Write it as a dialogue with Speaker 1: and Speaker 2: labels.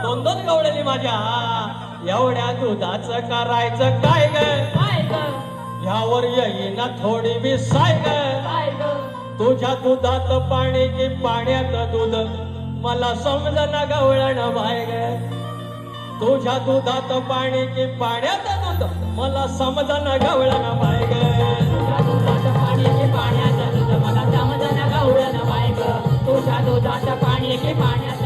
Speaker 1: दोन दोन गवळणी माझ्या एवढ्या दुधाचं करायचं काय ग यावर येईना थोडी बी साय ग तुझ्या दुधात पाणी की पाण्यात दूध मला समजना गवळण बाय ग तुझ्या दुधात पाणी की पाण्यात दूध मला समजना गवळण बाय ग
Speaker 2: दुधाचं पाणी की पाण्याचं दूध मला समजना गवळण बाय ग तुझ्या दुधाचं पाणी की पाण्याचं